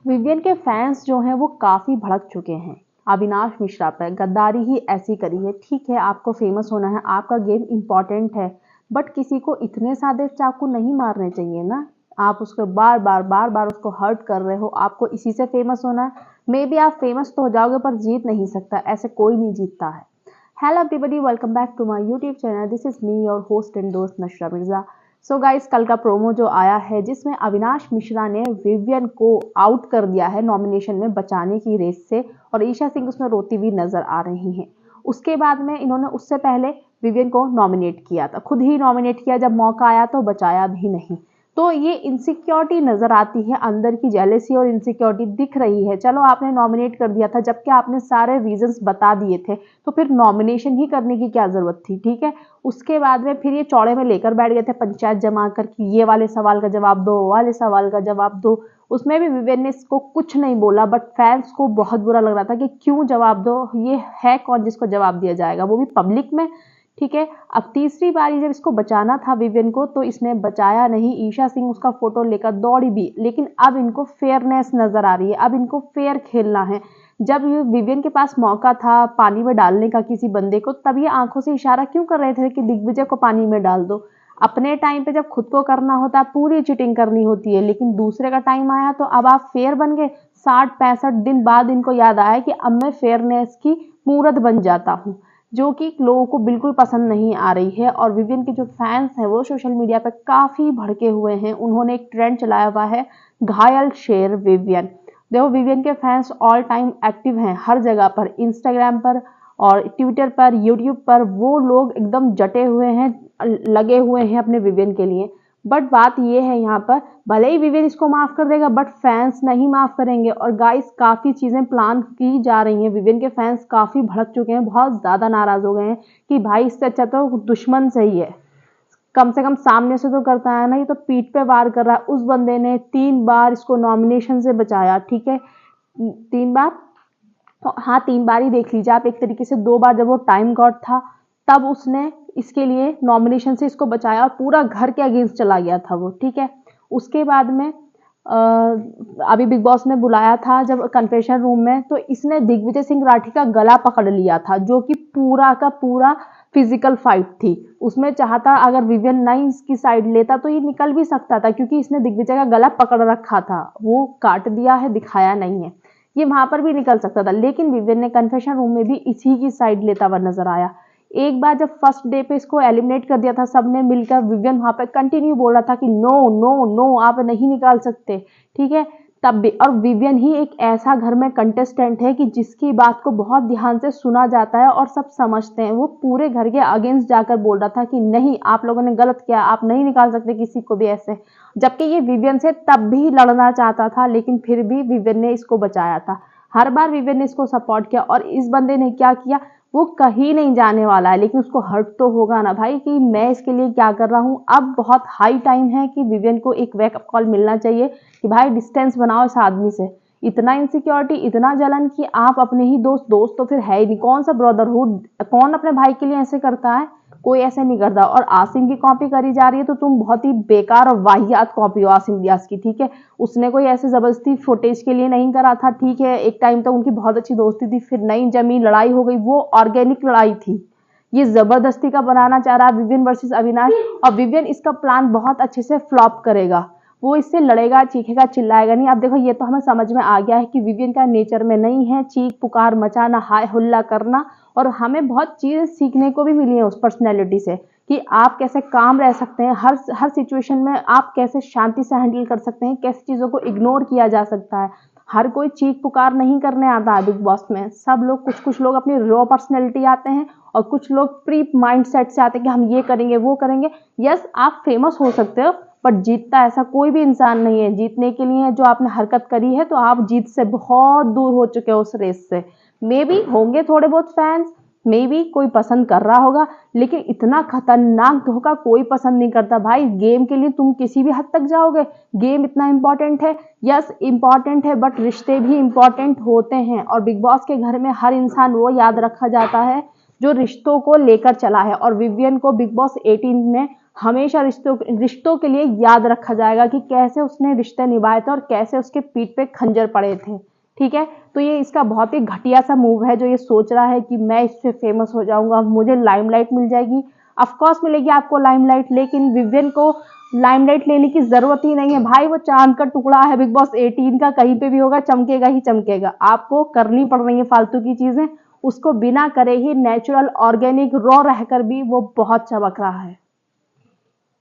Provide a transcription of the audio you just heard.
Vivian के fans जो हैं वो काफ़ी भड़क चुके हैं अविनाश मिश्रा पर। गद्दारी ही ऐसी करी है। ठीक है, आपको फेमस होना है, आपका गेम इम्पॉर्टेंट है, बट किसी को इतने सादे चाकू नहीं मारने चाहिए ना। आप उसको बार बार उसको हर्ट कर रहे हो। आपको इसी से फेमस होना है। मे बी आप फेमस तो हो जाओगे पर जीत नहीं सकता, ऐसे कोई नहीं जीतता है। Hello everybody, welcome back to my YouTube channel. This is me your host and दोस्त नशरा मिर्जा। सो गाइस, कल का प्रोमो जो आया है जिसमें अविनाश मिश्रा ने विवियन को आउट कर दिया है नॉमिनेशन में बचाने की रेस से, और ईशा सिंह उसमें रोती हुई नजर आ रही हैं। उसके बाद में इन्होंने उससे पहले विवियन को नॉमिनेट किया था, खुद ही नॉमिनेट किया, जब मौका आया तो बचाया भी नहीं। तो ये इनसिक्योरिटी नजर आती है, अंदर की जेलेसी और इनसिक्योरिटी दिख रही है। चलो आपने नॉमिनेट कर दिया था, जबकि आपने सारे रीजंस बता दिए थे, तो फिर नॉमिनेशन ही करने की क्या जरूरत थी। ठीक है, उसके बाद में फिर ये चौड़े में लेकर बैठ गए थे पंचायत जमा कर कि ये वाले सवाल का जवाब दो, वो वाले सवाल का जवाब दो। उसमें भी विवेन ने इसको कुछ नहीं बोला, बट फैंस को बहुत बुरा लग रहा था कि क्यों जवाब दो, ये है कौन जिसको जवाब दिया जाएगा, वो भी पब्लिक में। ठीक है, अब तीसरी बारी जब इसको बचाना था विवियन को, तो इसने बचाया नहीं। ईशा सिंह उसका फोटो लेकर दौड़ी भी, लेकिन अब इनको फेयरनेस नजर आ रही है, अब इनको फेयर खेलना है। जब विवियन के पास मौका था पानी में डालने का किसी बंदे को, तब ये आंखों से इशारा क्यों कर रहे थे कि दिग्विजय को पानी में डाल दो। अपने टाइम पे जब खुद को करना होता है पूरी चीटिंग करनी होती है, लेकिन दूसरे का टाइम आया तो अब आप फेयर बन गए। 60-65 दिन बाद इनको याद आया कि अब मैं फेयरनेस की मूरत बन जाता हूँ, जो कि लोगों को बिल्कुल पसंद नहीं आ रही है। और विवियन के जो फैंस हैं वो सोशल मीडिया पर काफ़ी भड़के हुए हैं। उन्होंने एक ट्रेंड चलाया हुआ है, घायल शेर विवियन। देखो, विवियन के फैंस ऑल टाइम एक्टिव हैं हर जगह पर, इंस्टाग्राम पर और ट्विटर पर, यूट्यूब पर। वो लोग एकदम जटे हुए हैं, लगे हुए हैं अपने विवियन के लिए। बट बात ये है यहाँ पर, भले ही विवियन इसको माफ कर देगा, बट फैंस नहीं माफ करेंगे। और गाइस, काफी चीजें प्लान की जा रही हैं। विवियन के फैंस काफी भड़क चुके हैं, बहुत ज्यादा नाराज हो गए हैं कि भाई इससे अच्छा तो दुश्मन सही है, कम से कम सामने से तो करता है ना, ये तो पीठ पे वार कर रहा है। उस बंदे ने 3 बार इसको नॉमिनेशन से बचाया। ठीक है, 3 बार, हाँ 3 बार ही देख लीजिए आप। एक तरीके से 2 बार जब वो टाइम गॉड था, तब उसने इसके लिए नॉमिनेशन से इसको बचाया, और पूरा घर के अगेंस्ट चला गया था वो। ठीक है, उसके बाद में अभी बिग बॉस ने बुलाया था जब कन्फेशन रूम में, तो इसने दिग्विजय सिंह राठी का गला पकड़ लिया था, जो कि पूरा का पूरा फिजिकल फाइट थी। उसमें चाहता अगर विवियन नहीं इसकी साइड लेता तो ये निकल भी सकता था, क्योंकि इसने दिग्विजय का गला पकड़ रखा था। वो काट दिया है, दिखाया नहीं है, ये वहां पर भी निकल सकता था। लेकिन विवियन ने कन्फेशन रूम में भी इसी की साइड लेता हुआ नजर आया। एक बार जब फर्स्ट डे पे इसको एलिमिनेट कर दिया था सबने मिलकर, विवियन वहां पे कंटिन्यू बोल रहा था कि नो नो नो, आप नहीं निकाल सकते। ठीक है, तब भी। और विवियन ही एक ऐसा घर में कंटेस्टेंट है कि जिसकी बात को बहुत ध्यान से सुना जाता है और सब समझते हैं। वो पूरे घर के अगेंस्ट जाकर बोल रहा था कि नहीं, आप लोगों ने गलत किया, आप नहीं निकाल सकते किसी को भी ऐसे। जबकि ये विवियन से तब भी लड़ना चाहता था, लेकिन फिर भी विवियन ने इसको बचाया था। हर बार विवियन ने इसको सपोर्ट किया, और इस बंदे ने क्या किया, वो कहीं नहीं जाने वाला है, लेकिन उसको हर्ट तो होगा ना भाई कि मैं इसके लिए क्या कर रहा हूँ। अब बहुत हाई टाइम है कि विवियन को एक वेकअप कॉल मिलना चाहिए कि भाई डिस्टेंस बनाओ इस आदमी से। इतना इनसिक्योरिटी, इतना जलन कि आप अपने ही दोस्त, दोस्त तो फिर है ही नहीं, कौन सा ब्रदरहुड, कौन अपने भाई के लिए ऐसे करता है, कोई ऐसे नहीं करता। और आसिम की कॉपी करी जा रही है, तो तुम बहुत ही बेकार और वाहियात कॉपी हो आसिम रियाज की। ठीक है, उसने कोई ऐसे जबरदस्ती फुटेज के लिए नहीं करा था। ठीक है, एक टाइम तक उनकी बहुत अच्छी दोस्ती थी, फिर नई जमी, लड़ाई हो गई, वो ऑर्गेनिक लड़ाई थी। ये जबरदस्ती का बनाना चाह रहा है विवियन वर्सेस अविनाश, और विवियन इसका प्लान बहुत अच्छे से फ्लॉप करेगा। वो इससे लड़ेगा, चीखेगा, चिल्लाएगा नहीं। अब देखो, ये तो हमें समझ में आ गया है कि विवियन का नेचर में नहीं है चीख पुकार मचाना, हाय हुल्ला करना। और हमें बहुत चीजें सीखने को भी मिली है उस पर्सनैलिटी से, कि आप कैसे काम रह सकते हैं हर सिचुएशन में, आप कैसे शांति से हैंडल कर सकते हैं, कैसे चीज़ों को इग्नोर किया जा सकता है। हर कोई चीख पुकार नहीं करने आता है बिग बॉस में। सब लोग, कुछ लोग अपनी रॉ पर्सनैलिटी आते हैं, और कुछ लोग प्री माइंड सेट से आते हैं कि हम ये करेंगे वो करेंगे। यस, आप फेमस हो सकते हो, बट जीतता ऐसा कोई भी इंसान नहीं है। जीतने के लिए जो आपने हरकत करी है, तो आप जीत से बहुत दूर हो चुके हो उस रेस से। मे बी होंगे थोड़े बहुत फैंस, मे बी कोई पसंद कर रहा होगा, लेकिन इतना खतरनाक धोखा कोई पसंद नहीं करता भाई। गेम के लिए तुम किसी भी हद तक जाओगे, गेम इतना इंपॉर्टेंट है। यस इंपॉर्टेंट है, बट रिश्ते भी इंपॉर्टेंट होते हैं। और बिग बॉस के घर में हर इंसान वो याद रखा जाता है जो रिश्तों को लेकर चला है। और विवियन को बिग बॉस 18 में हमेशा रिश्तों रिश्तों के लिए याद रखा जाएगा कि कैसे उसने रिश्ते निभाए थे और कैसे उसके पीठ पे खंजर पड़े थे। ठीक है, तो ये इसका बहुत ही घटिया सा मूव है जो ये सोच रहा है कि मैं इससे फेमस हो जाऊंगा, मुझे लाइमलाइट मिल जाएगी। ऑफ कोर्स मिलेगी आपको लाइमलाइट, लेकिन विवियन को लाइमलाइट लेने की जरूरत ही नहीं है भाई, वो चांद का टुकड़ा है बिग बॉस 18 का, कहीं पे भी होगा चमकेगा ही चमकेगा। आपको करनी पड़ रही है फालतू की चीजें, उसको बिना करे ही नेचुरल ऑर्गेनिक रॉ रहकर भी वो बहुत चमक रहा है।